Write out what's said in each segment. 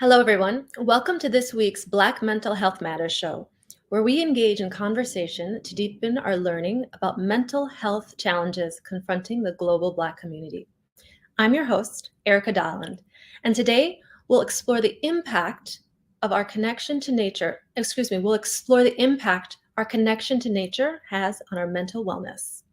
Hello, everyone. Welcome to this week's Black Mental Health Matters show, where we engage in conversation to deepen our learning about mental health challenges confronting the global Black community. I'm your host, Erica Dolland, and today we'll explore the impact of our connection to nature. We'll explore the impact our connection to nature has on our mental wellness.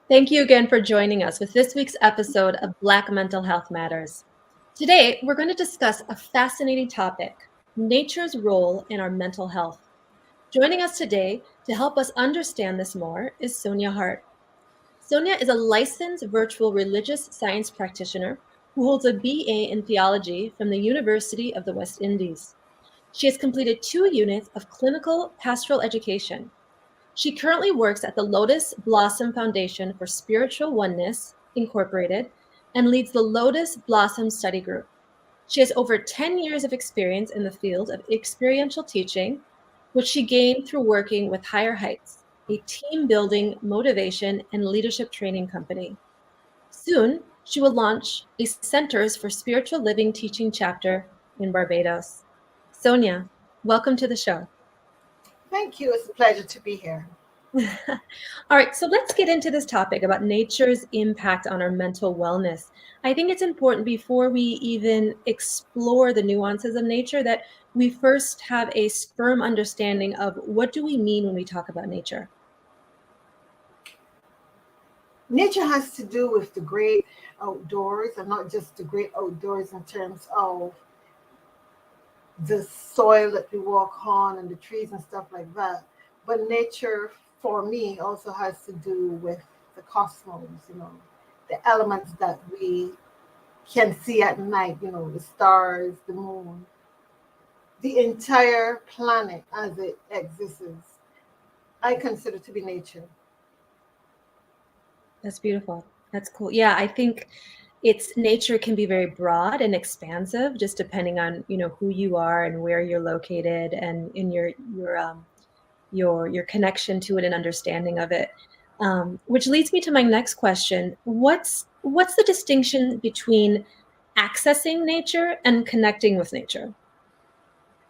Thank you again for joining us with this week's episode of Black Mental Health Matters. Today, we're going to discuss a fascinating topic, nature's role in our mental health. Joining us today to help us understand this more is Sonia Harte. Sonia is a licensed virtual religious science practitioner who holds a BA in theology from the University of the West Indies. She has completed 2 units of clinical pastoral education. She currently works at the Lotus Blossom Foundation for Spiritual Oneness, Incorporated, and leads the Lotus Blossom Study Group. She has over 10 years of experience in the field of experiential teaching, which she gained through working with Higher Heights, a team-building, motivation, and leadership training company. Soon, she will launch a Centers for Spiritual Living teaching chapter in Barbados. Sonia, welcome to the show. Thank you. It's a pleasure to be here. All right, so let's get into this topic about nature's impact on our mental wellness. I think it's important before we even explore the nuances of nature that we first have a firm understanding of what do we mean when we talk about nature. Nature has to do with the great outdoors, and not just the great outdoors in terms of the soil that we walk on and the trees and stuff like that. But nature, for me, also has to do with the cosmos, the elements that we can see at night, the stars, the moon, the entire planet as it exists. I consider to be nature. That's beautiful. That's cool. Yeah, I think nature can be very broad and expansive, just depending on who you are and where you're located, and in your connection to it and understanding of it. Which leads me to my next question: What's the distinction between accessing nature and connecting with nature?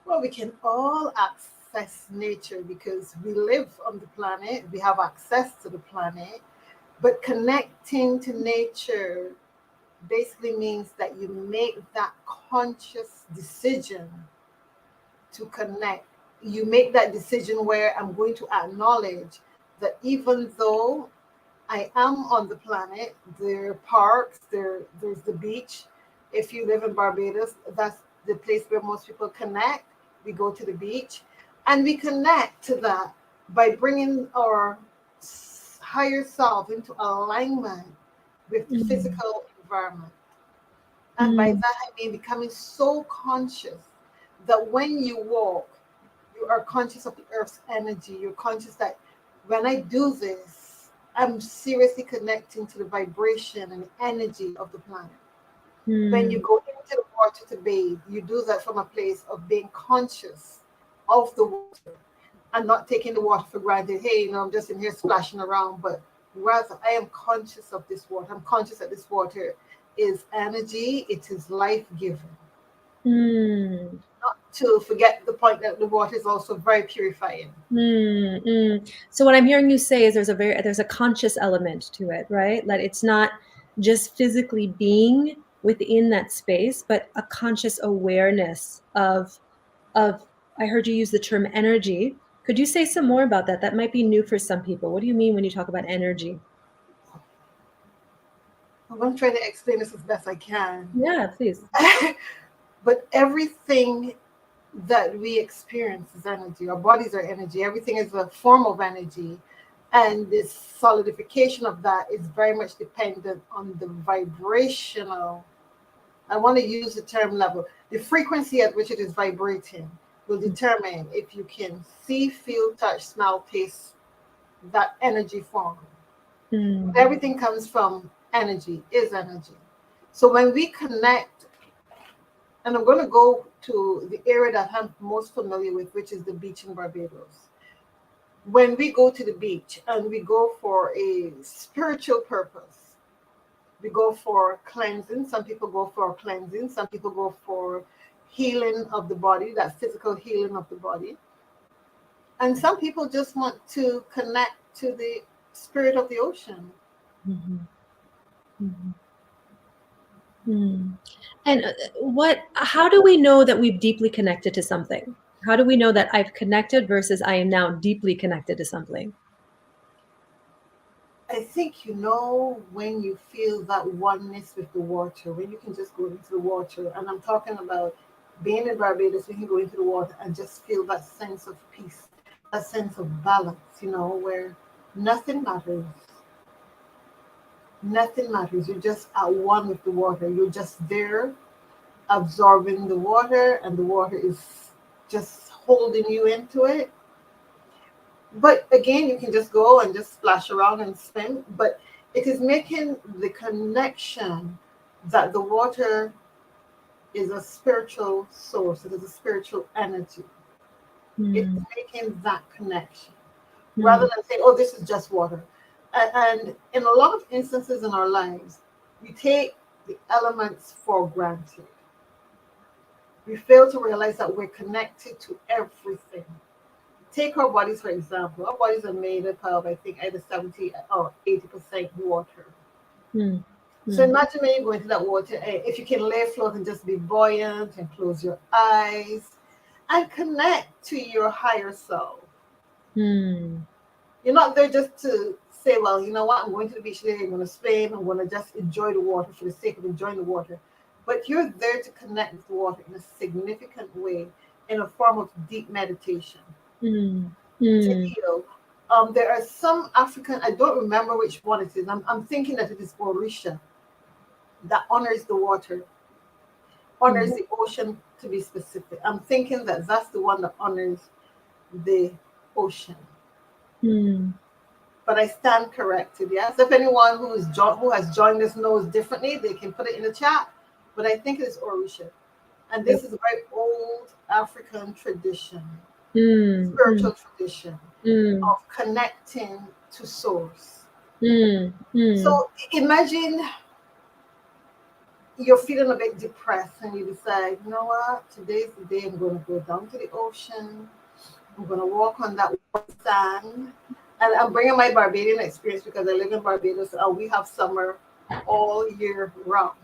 Well, we can all access nature because we live on the planet. We have access to the planet, but connecting to nature basically means that you make that conscious decision to connect. You make that decision where I'm going to acknowledge that even though I am on the planet, there are parks, there's the beach. If you live in Barbados, that's the place where most people connect. we go to the beach, and we connect to that by bringing our higher self into alignment with the Mm, physical environment. And by mm, that, I mean becoming so conscious that when you walk, you are conscious of the earth's energy. You're conscious that when I do this, I'm seriously connecting to the vibration and energy of the planet. When you mm, go into the water to bathe, you do that from a place of being conscious of the water and not taking the water for granted. Hey, I'm just in here splashing around, but rather I am conscious of this water. I'm conscious that this water is energy, it is life giving. mm. Not to forget the point that the water is also very purifying. Mm, mm. So what I'm hearing you say is there's a conscious element to it, right? That it's not just physically being within that space, but a conscious awareness of I heard you use the term energy. Could you say some more about that? That might be new for some people. What do you mean when you talk about energy? I'm going to try to explain this as best I can. Yeah, please. But everything that we experience is energy. Our bodies are energy. Everything is a form of energy. And this solidification of that is very much dependent on the vibrational, I want to use the term level, the frequency at which it is vibrating will determine if you can see, feel, touch, smell, taste that energy form. Mm, Everything comes from energy, is energy. So when we connect, and I'm going to go to the area that I'm most familiar with, which is the beach in Barbados. When we go to the beach and we go for a spiritual purpose, we go for cleansing. Some people go for cleansing. Some people go for healing of the body, that physical healing of the body. And some people just want to connect to the spirit of the ocean. mhm, mhm, mm. And how do we know that we've deeply connected to something? How do we know that I've connected versus I am now deeply connected to something? I think when you feel that oneness with the water, when you can just go into the water, and I'm talking about being in Barbados, we can go into the water and just feel that sense of peace, that sense of balance, where nothing matters. Nothing matters. You're just at one with the water. You're just there absorbing the water, and the water is just holding you into it. But again, you can just go and just splash around and swim. But it is making the connection that the water is a spiritual source, it is a spiritual energy. It's Mm, making that connection rather mm, than saying, oh, this is just water. And in a lot of instances in our lives, we take the elements for granted. We fail to realize that we're connected to everything. Take our bodies, for example. Our bodies are made up of, I think, either 70 or 80% water. mm, So mm, imagine when you go into that water, if you can lay float and just be buoyant and close your eyes and connect to your higher self. mm, You're not there just to say, well, you know what, I'm going to the beach today, I'm going to swim, I'm going to just enjoy the water for the sake of enjoying the water. But you're there to connect with the water in a significant way, in a form of deep meditation, mm, to mm, heal. There are some African, I don't remember which one it is. I'm thinking that it is Orisha that honors the water, honors mhm, the ocean to be specific. I'm thinking that that's the one that honors the ocean. mm. But I stand corrected. Yes, if anyone who has joined us knows differently, they can put it in the chat. But I think it's Orisha, and this is a very old African tradition, Mm, mm, spiritual tradition mm, of connecting to source. mm, mm, So imagine you're feeling a bit depressed, and you decide, you know what, today's the day I'm going to go down to the ocean. I'm going to walk on that white sand. And I'm bringing my Barbadian experience because I live in Barbados and we have summer all year round.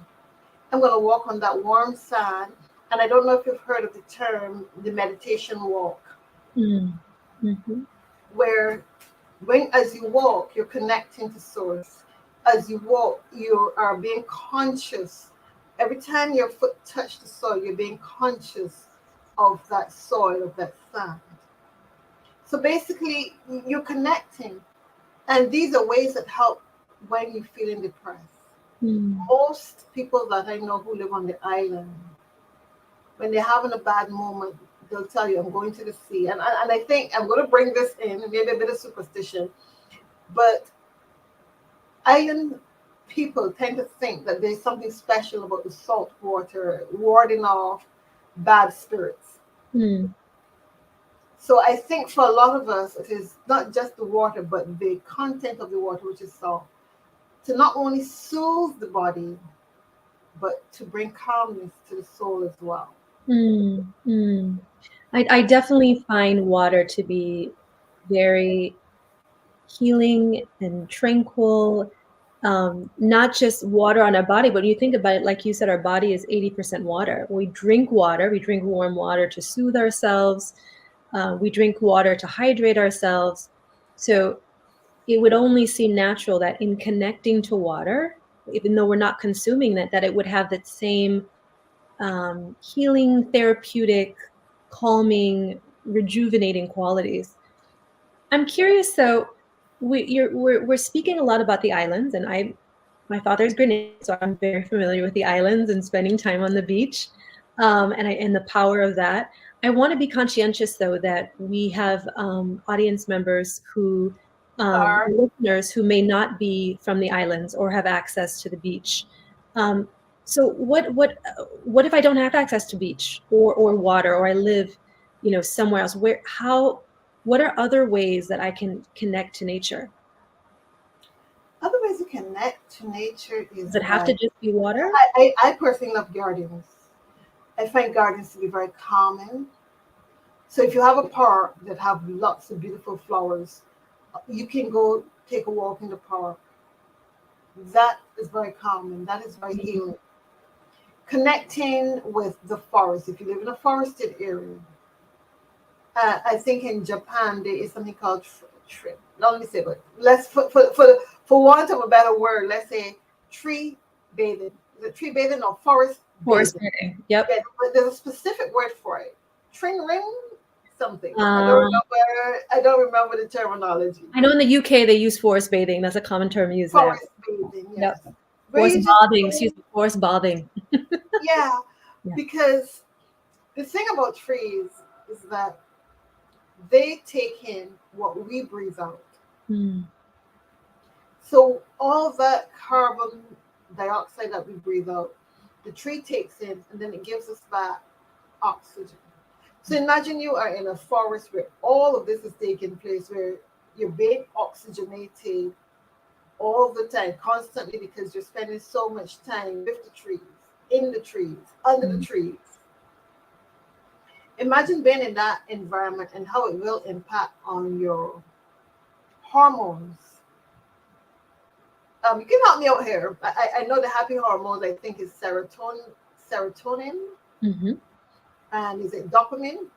I'm going to walk on that warm sand. And I don't know if you've heard of the term, the meditation walk, mm, mhm, where as you walk, you're connecting to source. As you walk, you are being conscious. Every time your foot touches the soil, you're being conscious of that soil, of that sand. So basically, you're connecting. And these are ways that help when you're feeling depressed. Mm. Most people that I know who live on the island, when they're having a bad moment, they'll tell you, I'm going to the sea. And I think I'm going to bring this in, maybe a bit of superstition, but island people tend to think that there's something special about the salt water warding off bad spirits. Mm. So I think for a lot of us, it is not just the water, but the content of the water, which is salt, to not only soothe the body, but to bring calmness to the soul as well. Mm. Mm. I definitely find water to be very healing and tranquil. Not just water on our body, but when you think about it, like you said, our body is 80% water. We drink water, we drink warm water to soothe ourselves. We drink water to hydrate ourselves. So it would only seem natural that in connecting to water, even though we're not consuming that it would have that same healing, therapeutic, calming, rejuvenating qualities. I'm curious though, we're speaking a lot about the islands, and my father's Grenadian, so I'm very familiar with the islands and spending time on the beach, and the power of that. I want to be conscientious though that we have audience members who Are listeners who may not be from the islands or have access to the beach. Um, so what if I don't have access to beach or water, or I live, somewhere else? What are other ways that I can connect to nature? other ways to connect to nature Does is it have to by just be water? I personally love gardens. I find gardens to be very calming. So if you have a park that have lots of beautiful flowers, you can go take a walk in the park. That is very calming. That is very healing. Connecting with the forest. If you live in a forested area, I think in Japan there is something called trip. Not let me say, but let's for want of a better word, let's say tree bathing. Is it tree bathing or forest Forest bathing? bathing. Yep. Yeah, but there's a specific word for it. Tring ring something. Um, I don't remember the terminology. I know in the UK they use forest bathing. That's a common term used there. Forest bathing, Yep. yes. Where Forest you just bathing. Excuse go, me. Forest bathing. yeah, Yeah. because the thing about trees is that they take in what we breathe out. Mm. So all that carbon dioxide that we breathe out, the tree takes in and then it gives us back oxygen. So imagine you are in a forest where all of this is taking place, where you're being oxygenated all the time, constantly, because you're spending so much time with the trees, in the trees, under the Mm. trees. Imagine being in that environment and how it will impact on your hormones. You can help me out here. I know the happy hormones. I think is serotonin, Mm-hmm. and is it dopamine?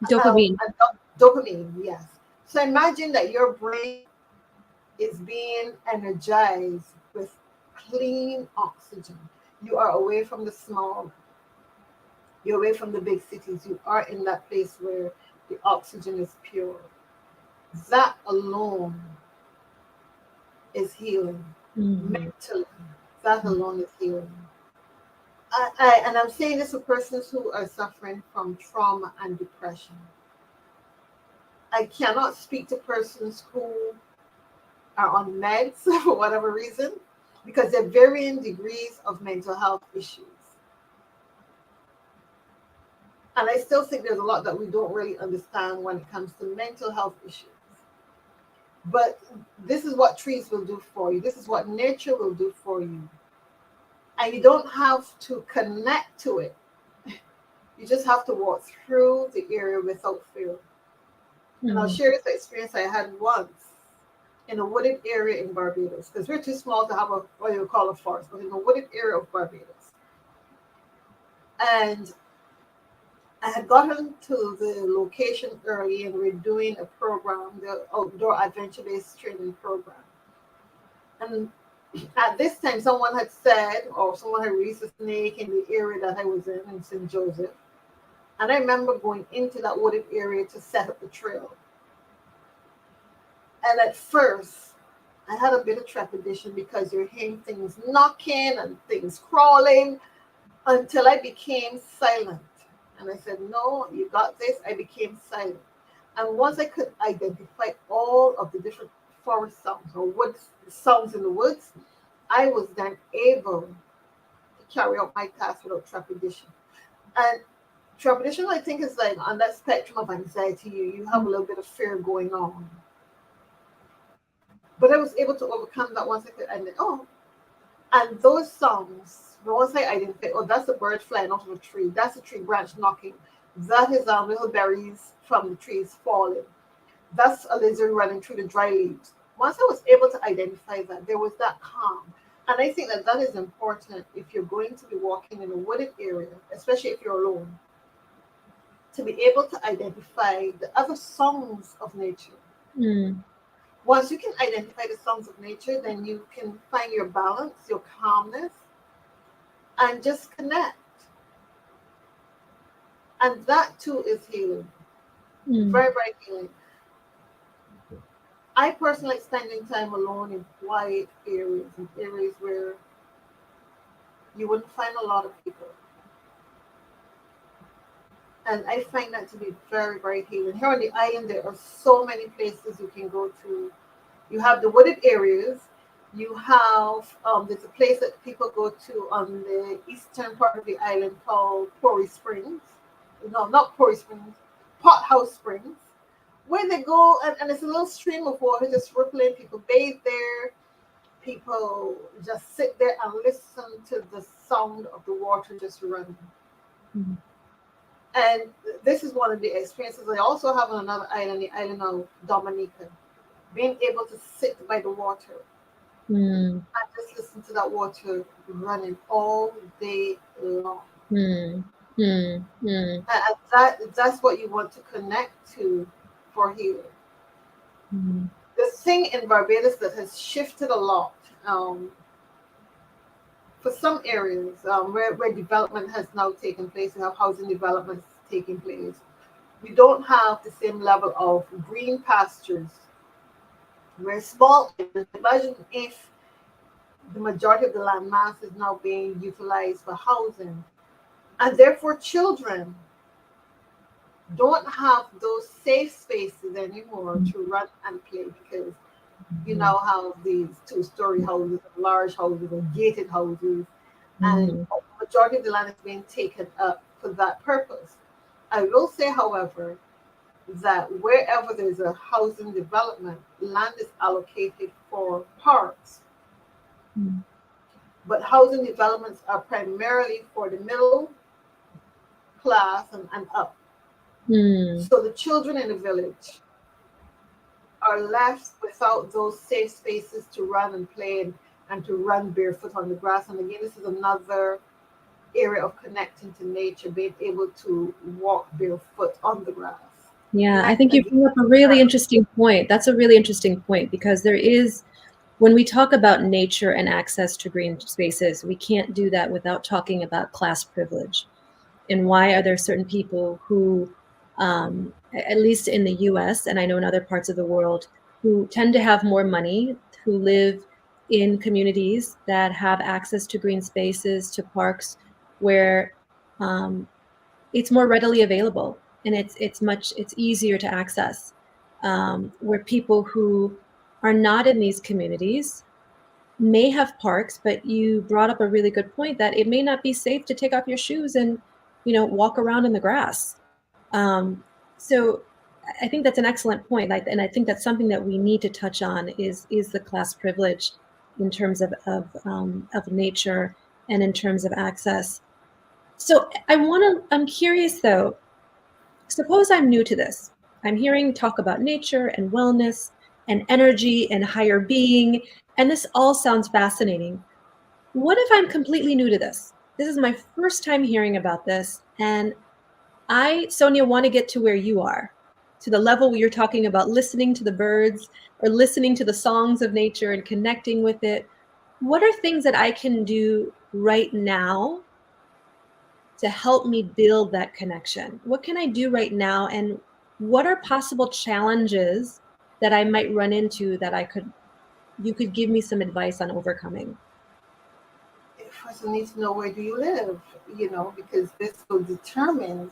Dopamine. Dopamine, yes. So imagine that your brain is being energized with clean oxygen. You are away from the smog. You're away from the big cities. You are in that place where the oxygen is pure. That alone is healing. Mm-hmm. Mentally, that alone is healing. And I'm saying this for persons who are suffering from trauma and depression. I cannot speak to persons who are on meds for whatever reason, because they're varying degrees of mental health issues. And I still think there's a lot that we don't really understand when it comes to mental health issues. But this is what trees will do for you. This is what nature will do for you. And you don't have to connect to it. You just have to walk through the area without fear. And I'll Mm. share this experience I had once in a wooded area in Barbados, because we're too small to have a what you call a forest, but in a wooded area of Barbados. And I had gotten to the location early, and we're doing a program, the outdoor adventure-based training program. And at this time, someone had said, or someone had released a snake in the area that I was in St. Joseph. And I remember going into that wooded area to set up the trail. And at first, I had a bit of trepidation because you're hearing things knocking and things crawling until I became silent. And I said, no, you got this. I became silent. And once I could identify all of the different forest sounds or wood sounds in the woods, I was then able to carry out my task without trepidation. And trepidation, I think, is like on that spectrum of anxiety. You have a little bit of fear going on. But I was able to overcome that once I could, and and those songs, once I identified, oh, that's a bird flying out of a tree, that's a tree branch knocking, that is little berries from the trees falling, that's a lizard running through the dry leaves. Once I was able to identify that, there was that calm. And I think that that is important if you're going to be walking in a wooded area, especially if you're alone, to be able to identify the other songs of nature. Mm. Once you can identify the songs of nature, then you can find your balance, your calmness, and just connect. And that too is healing. Mm. Very, very healing. I personally like spending time alone in quiet areas, in areas where you wouldn't find a lot of people. And I find that to be very, very healing. Here on the island, there are so many places you can go to. You have the wooded areas. You have there's a place that people go to on the eastern part of the island called Pori Springs. No, not Pori Springs, Pot House Springs, where they go and it's a little stream of water just rippling. People bathe there. People just sit there and listen to the sound of the water just running. Mm. And this is one of the experiences I also have on another island, the island of Dominica. Being able to sit by the water Mm. and just listen to that water running all day long. Mm. Mm. Mm. And that's what you want to connect to for healing. Mm. The thing in Barbados that has shifted a lot for some areas where development has now taken place, we have housing developments taking place. We don't have the same level of green pastures. We're small. Imagine if the majority of the land mass is now being utilized for housing, and therefore children don't have those safe spaces anymore to run and play because you now have these two-story houses, large houses, and gated houses, and Mm. the majority of the land is being taken up for that purpose. I will say, however, that wherever there's a housing development, land is allocated for parks. Mm. But housing developments are primarily for the middle class and up. Mm. So the children in the village are left without those safe spaces to run and play and to run barefoot on the grass. And again, this is another area of connecting to nature, being able to walk barefoot on the grass. Yeah, I Connect think you again bring up a really interesting point. That's a really interesting point because there is, when we talk about nature and access to green spaces, we can't do that without talking about class privilege. And why are there certain people who, at least in the US, and I know in other parts of the world, who tend to have more money, who live in communities that have access to green spaces, to parks, where um, it's more readily available and it's easier to access. Where people who are not in these communities may have parks, but you brought up a really good point that it may not be safe to take off your shoes and walk around in the grass. So I think that's an excellent point, and I think that's something that we need to touch on is the class privilege in terms of nature and in terms of access. So I'm curious though, suppose I'm new to this. I'm hearing talk about nature and wellness and energy and higher being, and this all sounds fascinating. What if I'm completely new to this? This is my first time hearing about this, and I, Sonia, want to get to where you are, to the level where you're talking about listening to the birds or listening to the songs of nature and connecting with it. What are things that I can do right now to help me build that connection? What can I do right now? And what are possible challenges that I might run into that you could give me some advice on overcoming? First, you need to know where do you live, because this will determine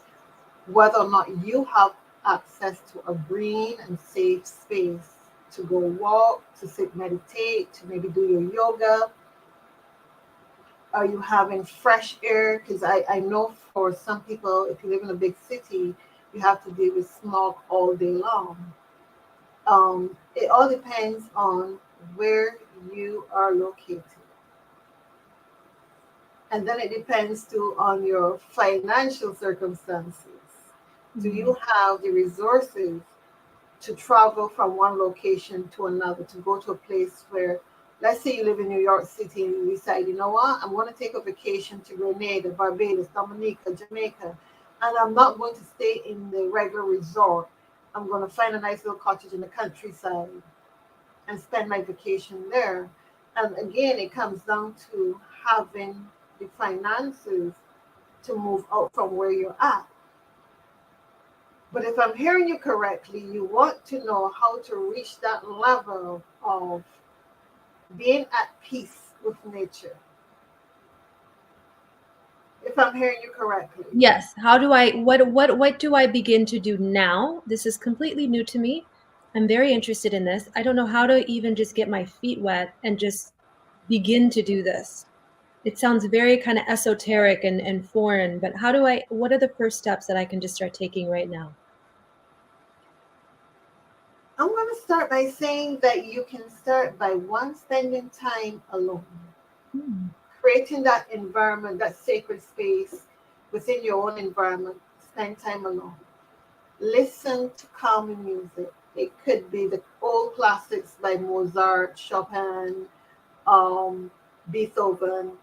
whether or not you have access to a green and safe space to go walk, to sit, meditate, to maybe do your yoga. Are you having fresh air? Because I know for some people, if you live in a big city, you have to deal with smog all day long. It all depends on where you are located. And then it depends too on your financial circumstances. Do you have the resources to travel from one location to another, to go to a place where, let's say you live in New York City and you decide, you know what, I'm going to take a vacation to Grenada, Barbados, Dominica, Jamaica, and I'm not going to stay in the regular resort. I'm going to find a nice little cottage in the countryside and spend my vacation there. And again, it comes down to having the finances to move out from where you're at. But if I'm hearing you correctly, you want to know how to reach that level of being at peace with nature. If I'm hearing you correctly. Yes. How do I, what do I begin to do now? This is completely new to me. I'm very interested in this. I don't know how to even just get my feet wet and just begin to do this. It sounds very kind of esoteric and foreign, but what are the first steps that I can just start taking right now? I'm going to start by saying that you can start by spending time alone. Creating that environment, that sacred space within your own environment. Spend time alone. Listen to calming music. It could be the old classics by Mozart, Chopin, Beethoven,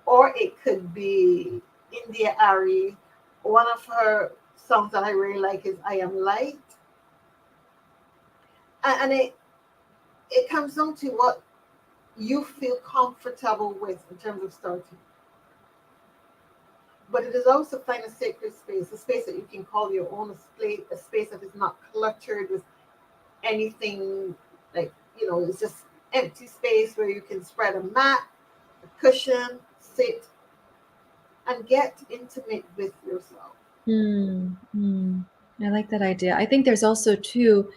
or it could be India Ari. One of her songs that I really like is I Am Light. And it comes down to what you feel comfortable with in terms of starting. But it is also find a sacred space, a space that you can call your own, a space that is not cluttered with anything, like, it's just empty space where you can spread a mat, a cushion, sit, and get intimate with yourself. I like that idea. I think there's also too,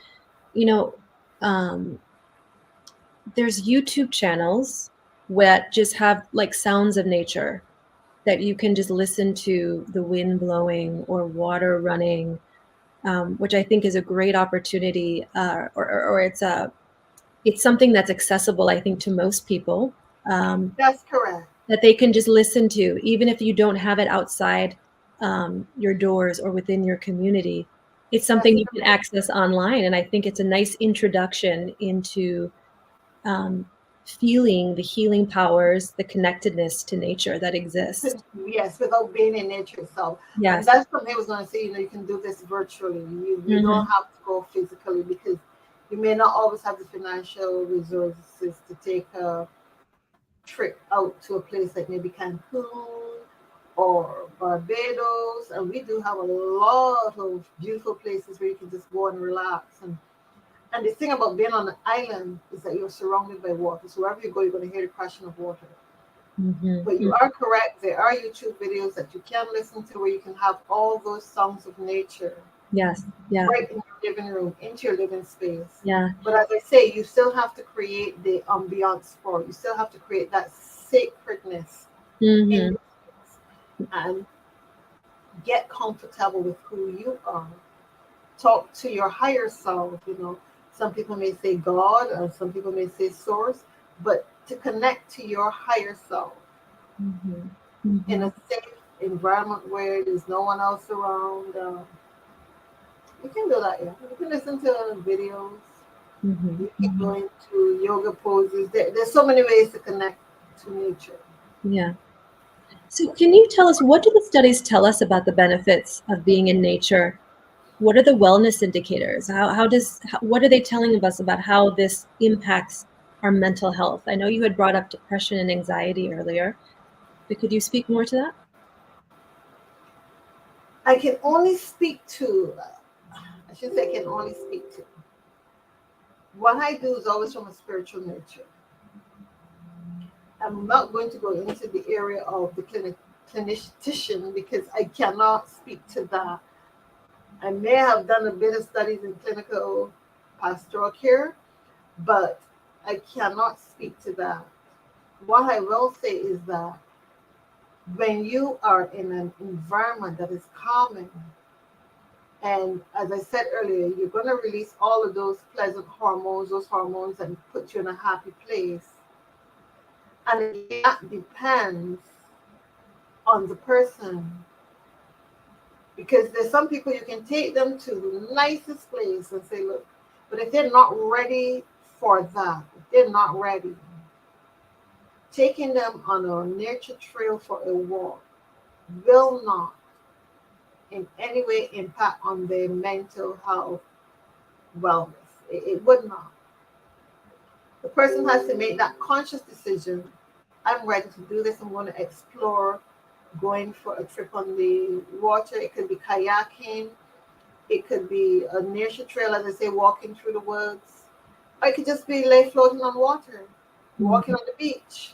there's YouTube channels that just have like sounds of nature that you can just listen to, the wind blowing or water running, which I think is a great opportunity, or it's something that's accessible, I think, to most people. That's correct. That they can just listen to, even if you don't have it outside your doors or within your community. It's something you can access online, and I think it's a nice introduction into feeling the healing powers, the connectedness to nature that exists. Yes, without being in nature itself. Yes. And that's something I was going to say, you can do this virtually. You don't have to go physically, because you may not always have the financial resources to take a trip out to a place like maybe Cancun or Barbados. And we do have a lot of beautiful places where you can just go and relax. And the thing about being on an island is that you're surrounded by water. So wherever you go, you're going to hear the crashing of water. But you are correct. There are YouTube videos that you can listen to where you can have all those songs of nature. Yes. Yeah. Right in your living room, into your living space. Yeah. But as I say, you still have to create the ambiance for it. You still have to create that sacredness in your space and get comfortable with who you are. Talk to your higher self. Some people may say God, or some people may say source, but to connect to your higher self in a safe environment where there's no one else around. You can do that, yeah. You can listen to videos. You can go into yoga poses. There's so many ways to connect to nature. Yeah. So can you tell us, what do the studies tell us about the benefits of being in nature? What are the wellness indicators? What are they telling us about how this impacts our mental health? I know you had brought up depression and anxiety earlier, but could you speak more to that? I can only speak to, I should say, I can only speak to. What I do is always from a spiritual nature. I'm not going to go into the area of the clinician because I cannot speak to that. I may have done a bit of studies in clinical pastoral care, but I cannot speak to that. What I will say is that when you are in an environment that is calming, and as I said earlier, you're going to release all of those pleasant hormones, those hormones that put you in a happy place. And that depends on the person. Because there's some people you can take them to the nicest place and say, look, but if they're not ready for that, if they're not ready, taking them on a nature trail for a walk will not in any way impact on their mental health wellness. It would not. The person has to make that conscious decision. I'm ready to do this. I'm going to explore going for a trip on the water. It could be kayaking. It could be a nature trail, as I say, walking through the woods. Or it could just be like floating on water, walking on the beach,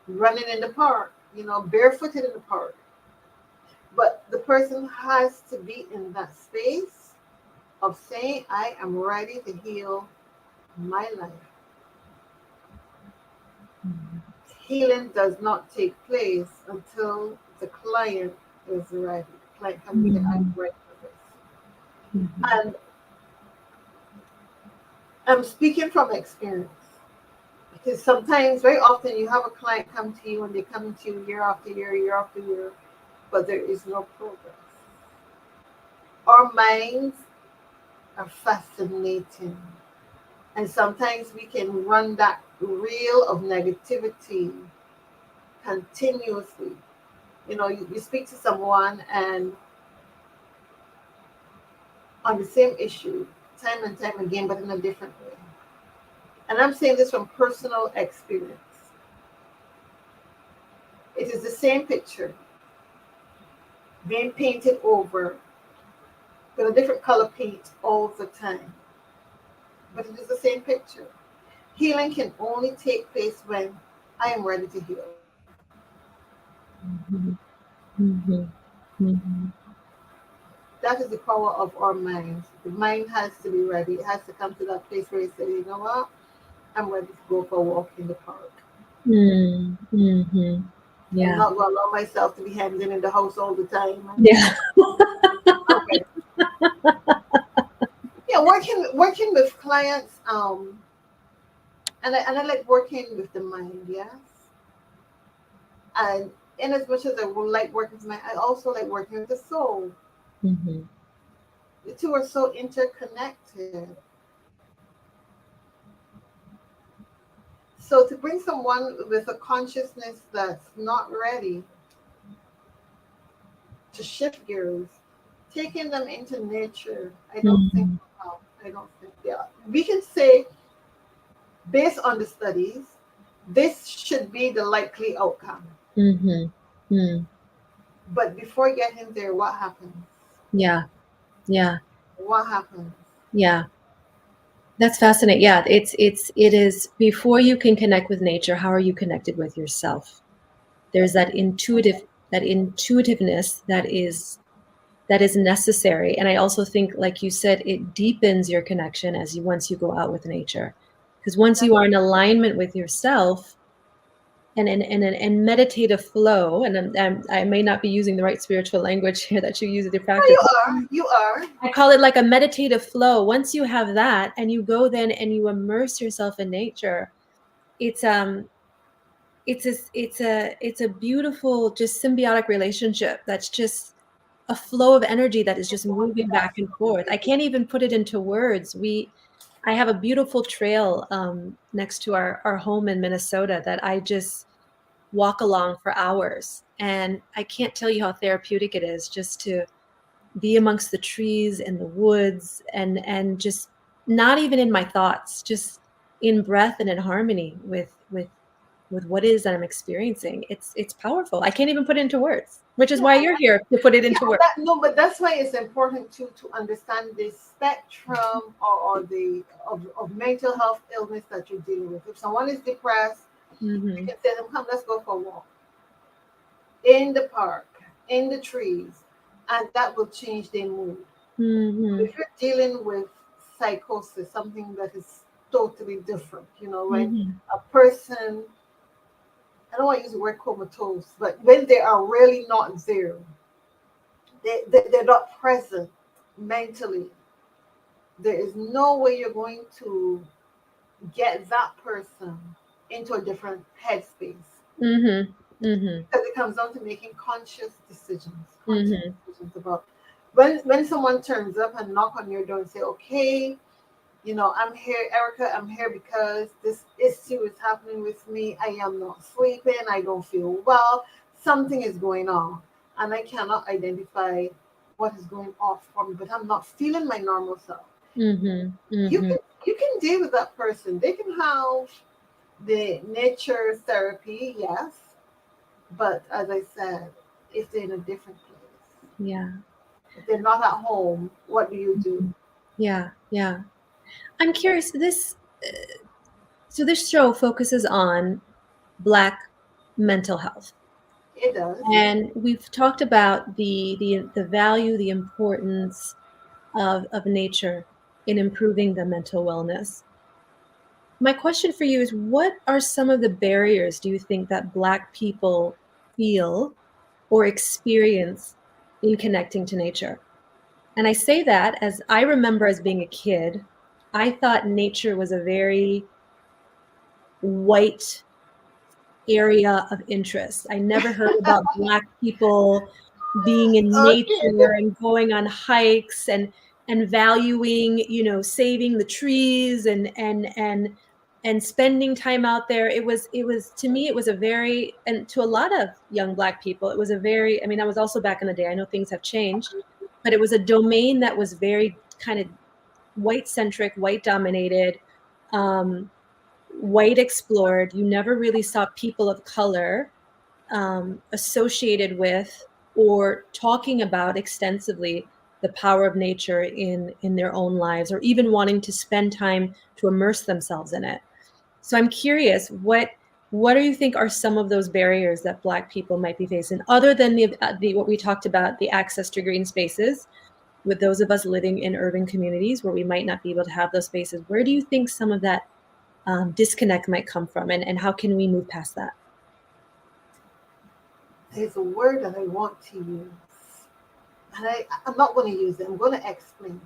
running in the park, barefooted in the park. But the person has to be in that space of saying, I am ready to heal my life. Healing does not take place until the client is ready. The client comes and says, I'm ready for this. And I'm speaking from experience. Because sometimes, very often, you have a client come to you and they come to you year after year, year after year, but there is no progress. Our minds are fascinating. And sometimes we can run that reel of negativity continuously. You speak to someone and on the same issue, time and time again, but in a different way. And I'm saying this from personal experience. It is the same picture being painted over with a different color paint all the time. But it is the same picture. Healing can only take place when I am ready to heal. That is the power of our minds. The mind has to be ready. It has to come to that place where it says, you know what? I'm ready to go for a walk in the park. Yeah. I'm not going to allow myself to be hemmed in the house all the time. Yeah. Okay. Yeah, working with clients, and I like working with the mind, yes. And in as much as I would like working with the mind, I also like working with the soul. The two are so interconnected. So to bring someone with a consciousness that's not ready to shift gears, taking them into nature, I don't think. Yeah. We can say, based on the studies, this should be the likely outcome. But before getting there, what happens? Yeah. What happens? Yeah. That's fascinating. Yeah, it is before you can connect with nature, how are you connected with yourself? There's that intuitiveness that is necessary. And I also think, like you said, it deepens your connection once you go out with nature. Because once you are in alignment with yourself and in meditative flow, and I may not be using the right spiritual language here that you use in your practice. You are. I call it like a meditative flow. Once you have that and you go then and you immerse yourself in nature, it's a beautiful, just symbiotic relationship that's just a flow of energy that is just moving back and forth. I can't even put it into words. I have a beautiful trail next to our home in Minnesota that I just walk along for hours. And I can't tell you how therapeutic it is just to be amongst the trees and the woods and just not even in my thoughts, just in breath and in harmony with what is that I'm experiencing. It's powerful. I can't even put it into words. which is Yeah, why you're here to put it yeah, into work. no, but that's why it's important to understand the spectrum of mental health illness that you're dealing with. If someone is depressed, you Mm-hmm. can say to them, come, let's go for a walk in the park, in the trees, and that will change their mood. Mm-hmm. If you're dealing with psychosis, something that is totally different, when Mm-hmm. a person, I don't want to use the word comatose, but when they are really not there, they're not present mentally, there is no way you're going to get that person into a different headspace, Mm-hmm. Mm-hmm. because it comes down to making conscious Mm-hmm. decisions about when someone turns up and knock on your door and say, okay, I'm here, Erica, I'm here because this issue is happening with me. I am not sleeping, I don't feel well, something is going on, and I cannot identify what is going off for me, but I'm not feeling my normal self. Mm-hmm. You Mm-hmm. can you can deal with that person. They can have the nature therapy, yes, but as I said, if they're in a different place, Yeah. if they're not at home, what do you do? Yeah. Yeah. I'm curious. So this show focuses on Black mental health, It does, yes. and we've talked about the value, the importance of nature in improving the mental wellness. My question for you is, what are some of the barriers do you think that Black people feel or experience in connecting to nature? And I say that as I remember as being a kid, I thought nature was a very white area of interest. I never heard about Black people being in Okay. nature and going on hikes and valuing, saving the trees and spending time out there. It was to me it was a very, and to a lot of young Black people, it was a very, I mean, I was also back in the day. I know things have changed, but it was a domain that was very kind of white centric, white dominated. Um, White explored. You never really saw people of color associated with or talking about extensively the power of nature in their own lives, or even wanting to spend time to immerse themselves in it. So I'm curious, what do you think are some of those barriers that Black people might be facing, other than the what we talked about, the access to green spaces? With those of us living in urban communities where we might not be able to have those spaces, where do you think some of that disconnect might come from, and how can we move past that? There's a word that I want to use, and I'm not going to use it. I'm going to explain.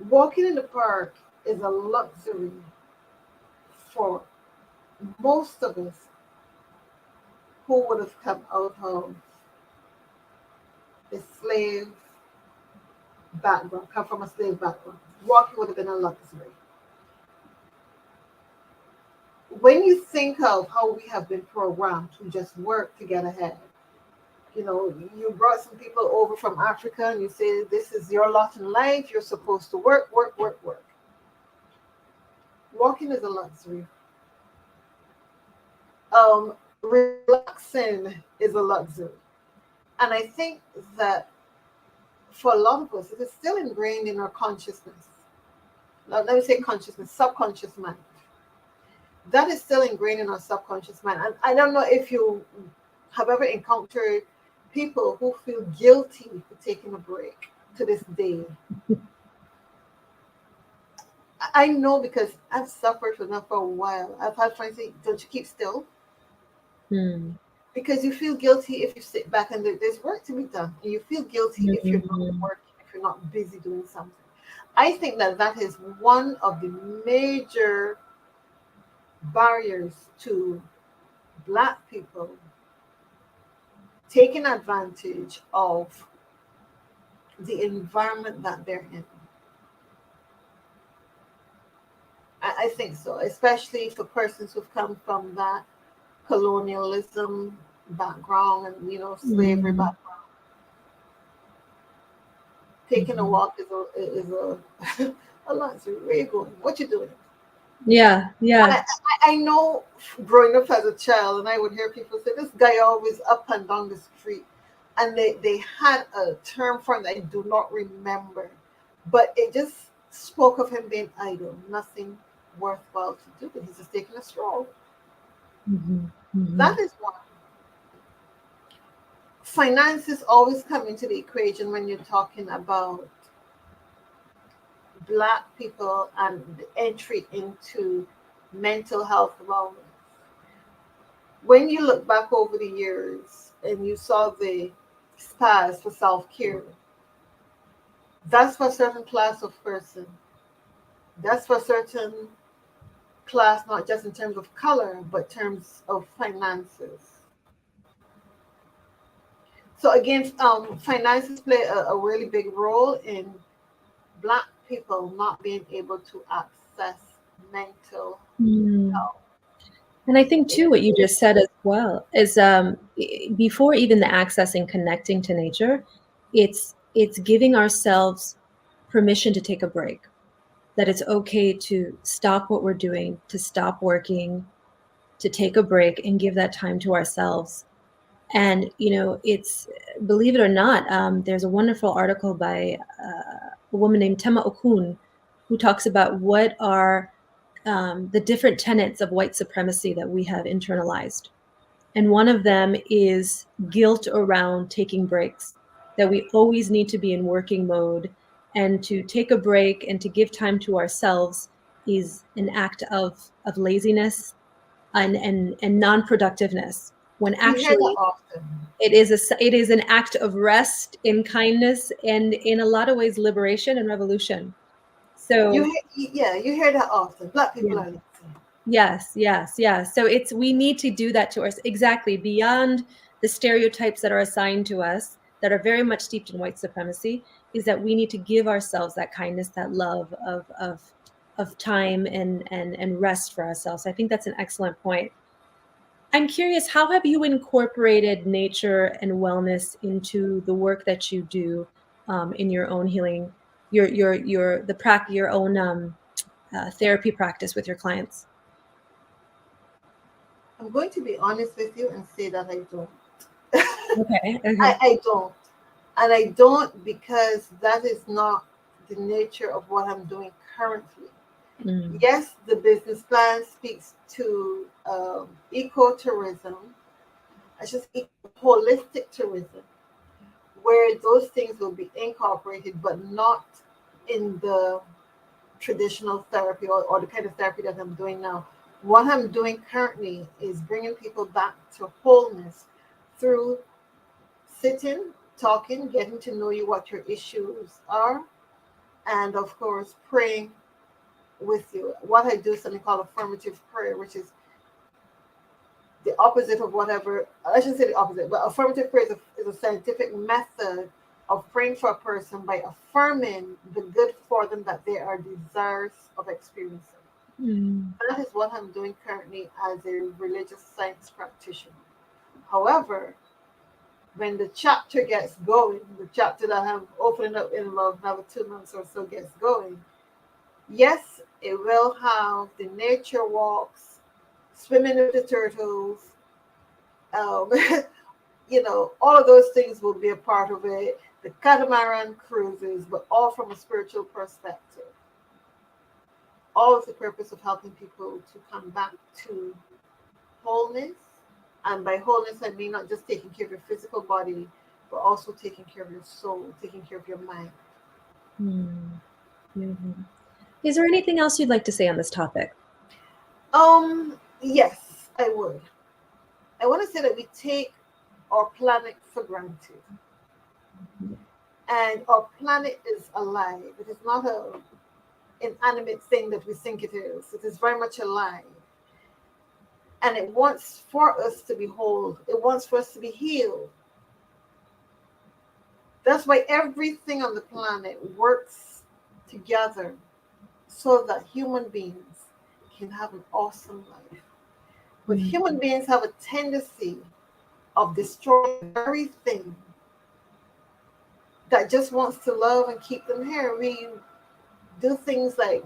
Walking in the park is a luxury for most of us who would have come out of the slave background, come from a slave background. Walking would have been a luxury. When you think of how we have been programmed to just work to get ahead, you brought some people over from Africa and you say, this is your lot in life. You're supposed to work, work, work, work. Walking is a luxury. Relaxing is a luxury. And I think that for a lot of us, it is still ingrained in our consciousness. Now, let me say consciousness, subconscious mind. That is still ingrained in our subconscious mind. And I don't know if you have ever encountered people who feel guilty for taking a break to this day. I know because I've suffered from that for a while. I've had friends say, don't you keep still? Hmm. Because you feel guilty if you sit back and there's work to be done. And you feel guilty if you're not Mhm. working, if you're not busy doing something. I think that that is one of the major barriers to Black people taking advantage of the environment that they're in. I think so, especially for persons who've come from that colonialism background and slavery Mhm. background. Taking a Mhm. walk is a a luxury. Where you going? What you doing? Yeah, yeah. I know growing up as a child, and I would hear people say, this guy always up and down the street. And they had a term for it I do not remember, but it just spoke of him being idle, nothing worthwhile to do, but he's just taking a stroll. Hmm. Hmm. That is one. Finances always come into the equation when you're talking about Black people and the entry into mental health wellness. When you look back over the years and you saw the spas for self care, that's for a certain class of person. That's for a certain class, not just in terms of color, but terms of finances. So again, finances play a really big role in Black people not being able to access mental Mm. health. And I think It, too, what you just said as well is before even the accessing connecting to nature, it's giving ourselves permission to take a break. That it's okay to stop what we're doing, to stop working, to take a break and give that time to ourselves. And it's, believe it or not, there's a wonderful article by a woman named Tema Okun who talks about what are the different tenets of white supremacy that we have internalized. And one of them is guilt around taking breaks, that we always need to be in working mode, and to take a break and to give time to ourselves is an act of laziness and non-productiveness, when you hear that actually often. it is an act of rest in kindness and in a lot of ways liberation and revolution. So Yeah, you hear that often. Black yeah. people are lazy. Yes, yes, yes. So it's, we need to do that to us, exactly, beyond the stereotypes that are assigned to us that are very much steeped in white supremacy, is that we need to give ourselves that kindness, that love of time and rest for ourselves. I think that's an excellent point. I'm curious, how have you incorporated nature and wellness into the work that you do in your own healing, your own therapy practice with your clients? I'm going to be honest with you and say that I don't. Okay. Okay. I don't. And I don't because that is not the nature of what I'm doing currently. Mm. Yes, the business plan speaks to ecotourism, I should say holistic tourism, where those things will be incorporated, but not in the traditional therapy or the kind of therapy that I'm doing now. What I'm doing currently is bringing people back to wholeness through sitting, talking, getting to know you, what your issues are, and of course, praying with you. What I do is something called affirmative prayer, which is the opposite of whatever, I shouldn't say the opposite, but affirmative prayer is a scientific method of praying for a person by affirming the good for them that they are desirous of experiencing. Mm. That is what I'm doing currently as a religious science practitioner. However, when the chapter gets going, the chapter that I'm opening up in about another 2 months or so gets going, yes, it will have the nature walks, swimming with the turtles, um, all of those things will be a part of it. The catamaran cruises, but all from a spiritual perspective. All with the purpose of helping people to come back to wholeness. And by wholeness, I mean not just taking care of your physical body, but also taking care of your soul, taking care of your mind. Mm. Mhm. Is there anything else you'd like to say on this topic? Yes, I would. I want to say that we take our planet for granted. And our planet is alive. It is not a inanimate thing that we think it is. It is very much alive. And it wants for us to be whole. It wants for us to be healed. That's why everything on the planet works together so that human beings can have an awesome life. But Mm. human beings have a tendency of destroying the very thing that just wants to love and keep them here. We do things like,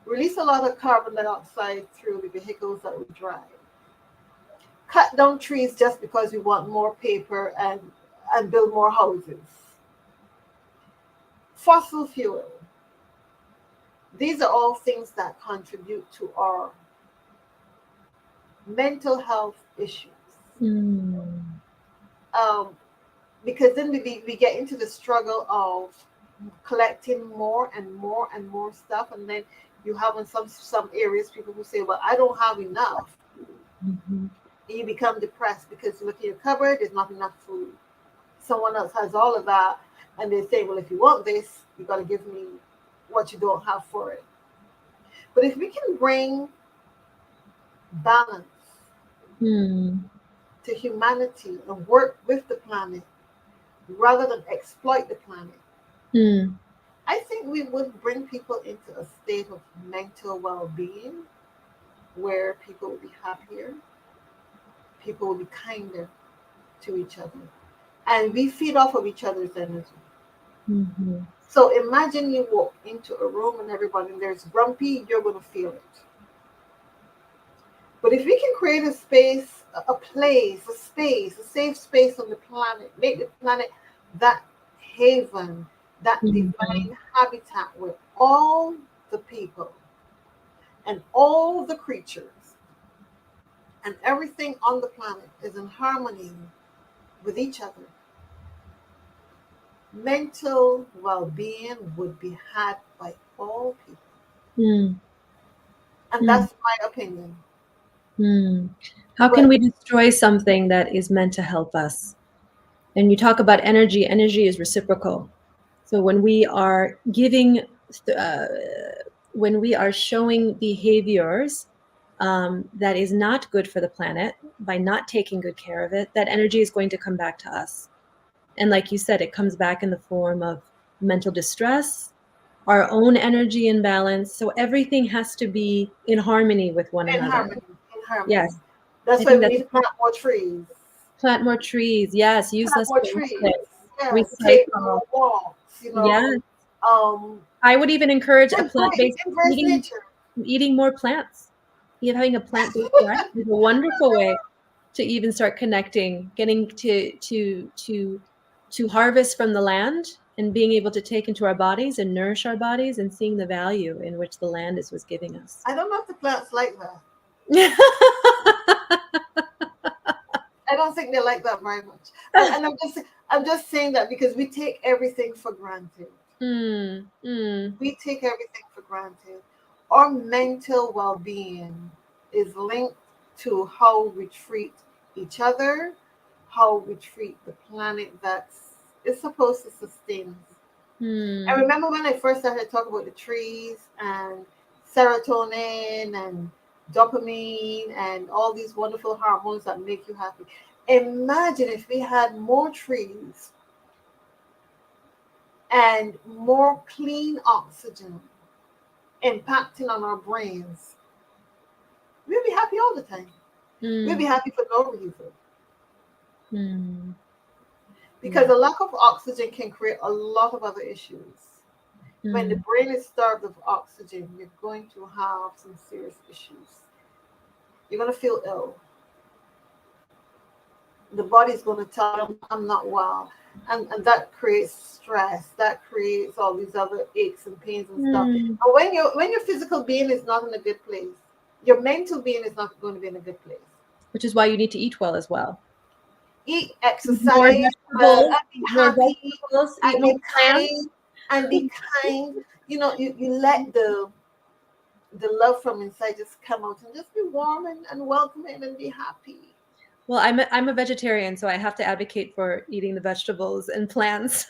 release a lot of carbon dioxide through the vehicles that we drive, cut down trees just because we want more paper and build more houses, fossil fuel. These are all things that contribute to our mental health issues. Mm. Um, because then we get into the struggle of collecting more and more and more stuff, and then you have in some areas people who say, well, I don't have enough. Mhm. And you become depressed because you look in your cupboard, there's not enough food. Someone else has all of that, and they say, well, if you want this, you got to give me what you don't have for it. But if we can bring balance Mm. to humanity and work with the planet rather than exploit the planet, Mm. I think we would bring people into a state of mental well-being where people will be happier, people will be kinder to each other, and we feed off of each other's energy. Mhm. So imagine you walk into a room and everybody in there is grumpy, you're going to feel it. But if we can create a space, a place, a space, a safe space on the planet, make the planet that haven, that Mhm. divine habitat where all the people and all the creatures and everything on the planet is in harmony with each other, mental well-being would be had by all people. Mm. And Mm. that's my opinion. Mm. How can But we destroy something that is meant to help us? And you talk about energy, energy is reciprocal. So uh, when we are showing behaviors that is not good for the planet by not taking good care of it, that energy is going to come back to us. And like you said, it comes back in the form of mental distress, our own energy imbalance. So everything has to be in harmony with one in another. harmony, in harmony. Yes, That's I why think we that's need to plant more trees. plant more trees. Yes, use Plant less more trees. plastic. Yeah, take Recycle. more walks. Yes. Um, I would even encourage a embrace, plant-based embrace eating, nature. eating more plants. Even having a plant-based diet is a wonderful way to even start connecting, getting to harvest from the land and being able to take into our bodies and nourish our bodies and seeing the value in which the land is was giving us. I don't know if the plants like that. I don't think they like that very much. And I'm just saying that because we take everything for granted. Mm, mm, We take everything for granted. Our mental well-being is linked to how we treat each other, how we treat the planet that is supposed to sustain us. I mm, remember when I first started talking about the trees and serotonin and dopamine and all these wonderful hormones that make you happy. Imagine if we had more trees and more clean oxygen impacting on our brains. We'd be happy all the time. We'd be mm, happy for no reason. mm. Because Yeah. a lack of oxygen can create a lot of other issues. When the Mm, brain is starved of oxygen, you're going to have some serious issues. You're going to feel ill. The body's going to tell you, I'm not well. And that creates stress. That creates all these other aches and pains and stuff. mm. And when your physical being is not in a good place, your mental being is not going to be in a good place. Which is why you need to eat well as well. Eat, Eat more exercise, vegetables, and be eat more happy vegetables, eat and more be plants. kind and be kind. You let the love from inside just come out and just be warm and welcoming and be happy. Well, I'm a vegetarian, so I have to advocate for eating the vegetables and plants.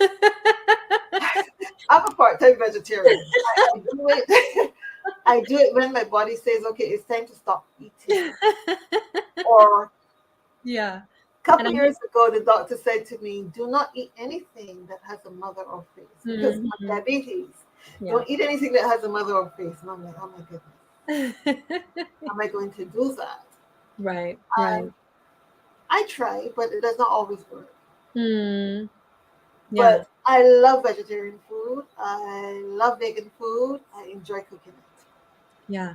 I'm a part-time vegetarian. I do it. I do it when my body says, "Okay, it's time to stop eating." Or Yeah. a And couple I'm years ago, the doctor said to me, "Do not eat anything that has a mother or face because of my Mhm. diabetes. Yeah. Don't eat anything that has a mother or face." And I'm like, "Oh my goodness, how am I going to do that?" Right, And right. I try, but it does not always work. Mm, yeah. But I love vegetarian food. I love vegan food. I enjoy cooking it. Yeah.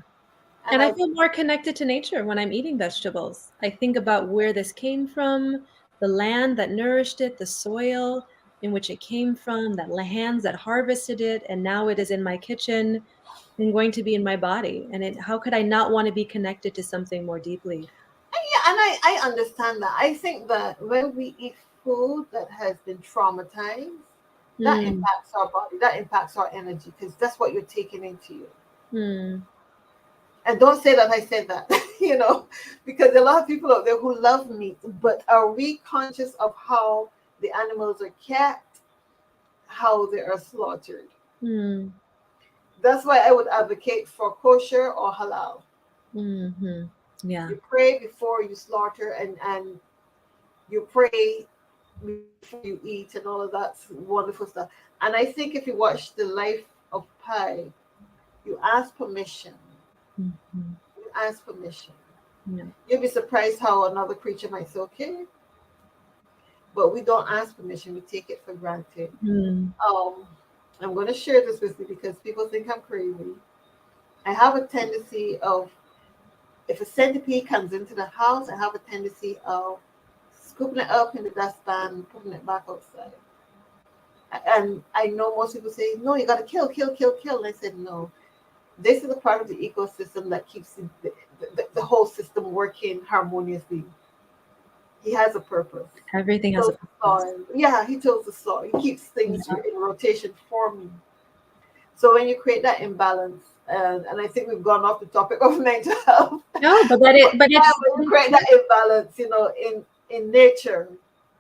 And And I I, feel more connected to nature when I'm eating vegetables. I think about where this came from, the land that nourished it, the soil in which it came from, the hands that harvested it, and now it is in my kitchen and going to be in my body. And how could I not want to be connected to something more deeply? yeah, and I understand that. I think that when we eat food that has been traumatized, that Mm, impacts our body, that impacts our energy, because that's what you're taking into you. mm, And don't say that I said that, because a lot of people out there who love meat, but are we conscious of how the animals are kept, how they are slaughtered? mm, That's why I would advocate for kosher or halal. mm-hmm. Yeah. You pray before you slaughter, and you pray before you eat, and all of that wonderful stuff. And I think if you watch The Life of Pi, you ask permission. Mm-hmm. You ask permission. Yeah. You'll be surprised how another creature might say, okay, but we don't ask permission. We take it for granted. Mm, Um, I'm going to share this with you because people think I'm crazy. I have a tendency of, if a centipede comes into the house, I have a tendency of scooping it up in the dustpan and putting it back outside. And I know most people say, no, you got to kill, kill, kill, kill. And I said, no, this is a part of the ecosystem that keeps the whole system working harmoniously. He has a purpose. He everything has a tells the purpose. soil. Yeah, he tells the soil. He keeps things Yeah. in rotation for me. So when you create that imbalance, and I think we've gone off the topic of mental health, No, but yeah, it's, when you create that imbalance, in nature,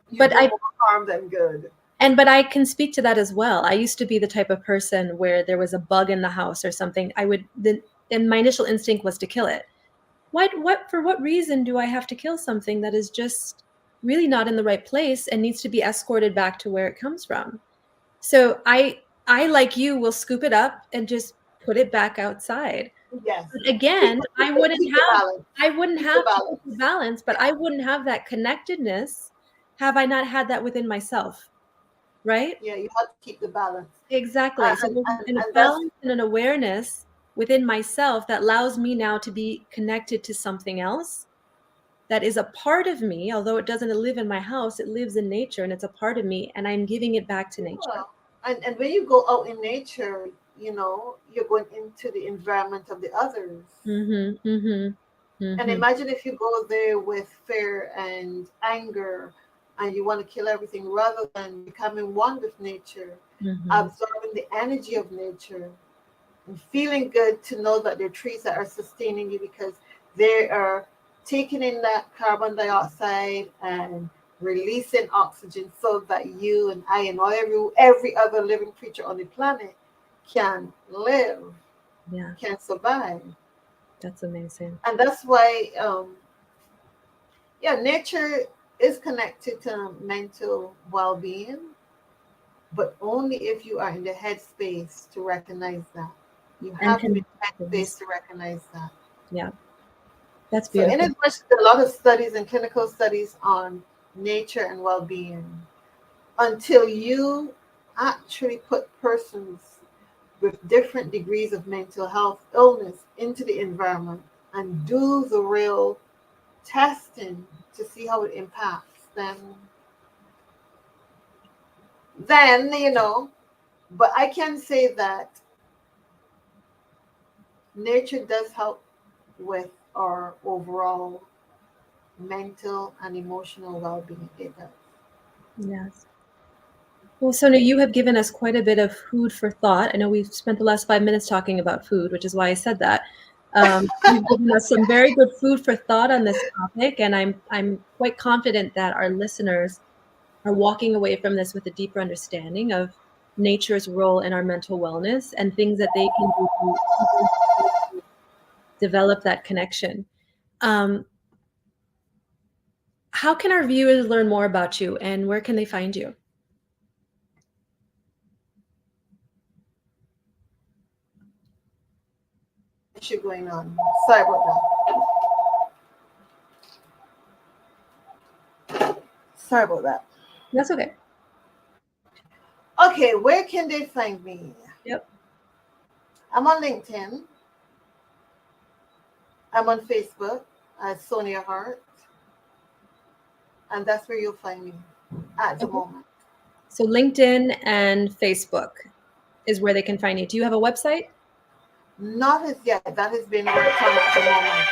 you but do I more harm than good. but I can speak to that as well. I used to be the type of person where there was a bug in the house or something. And my initial instinct was to kill it. For what reason do I have to kill something that is just really not in the right place and needs to be escorted back to where it comes from? So I like you will scoop it up and just put it back outside. Yes, But again, keep the balance. I wouldn't Keep the have to keep the balance. balance, but I wouldn't have that connectedness have I not had that within myself, right? Yeah, you have to keep the balance, Exactly. So and there's and, a and that's balance and an awareness within myself that allows me now to be connected to something else that is a part of me, although it doesn't live in my house, it lives in nature and it's a part of me, and I'm giving it back to nature. yeah. And when you go out in nature, you're going into the environment of the others. Mhm. Mhm. And Mhm. imagine if you go there with fear and anger, and you want to kill everything, rather than becoming one with nature, Mhm. absorbing the energy of nature, and feeling good to know that there are trees that are sustaining you because they are taking in that carbon dioxide and releasing oxygen, so that you and I and every other living creature on the planet can live, Yeah, can survive. that's amazing. And that's why, yeah, nature is connected to mental well-being, but only if you are in the headspace to recognize that. You And have to be in the connectedness. headspace to recognize that. Yeah, that's So, in beautiful. as much as a lot of studies and clinical studies on nature and well-being, until you actually put persons with different degrees of mental health illness into the environment and do the real testing to see how it impacts them, then but I can say that nature does help with our overall mental and emotional well-being. It does. Yes. Well, Sonia, you have given us quite a bit of food for thought. I know we've spent the last 5 minutes talking about food, which is why I said that. You've given us some very good food for thought on this topic, and I'm quite confident that our listeners are walking away from this with a deeper understanding of nature's role in our mental wellness and things that they can do to develop that connection. Um, how can our viewers learn more about you, and where can they find you? Issue going on. Sorry about that. Sorry about that. That's okay. Okay, where can they find me? Yep. I'm on LinkedIn. I'm on Facebook as Sonia Harte, and that's where you'll find me at the Okay. moment. So LinkedIn and Facebook is where they can find you. Do you have a website? Not as yet. That has been worked on at the moment.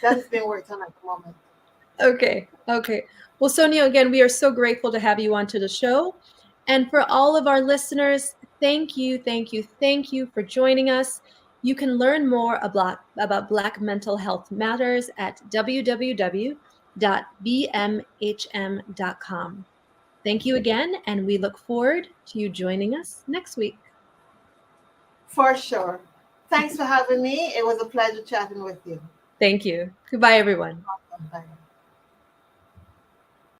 That has been worked on at the moment. Okay. Okay. Well, Sonia, again, we are so grateful to have you onto the show. And for all of our listeners, thank you, thank you, thank you for joining us. You can learn more about Black Mental Health Matters at www.bmhm.com. Thank you again, and we look forward to you joining us next week. For sure. Thanks for having me. It was a pleasure chatting with you. Thank you. Goodbye, everyone. Bye.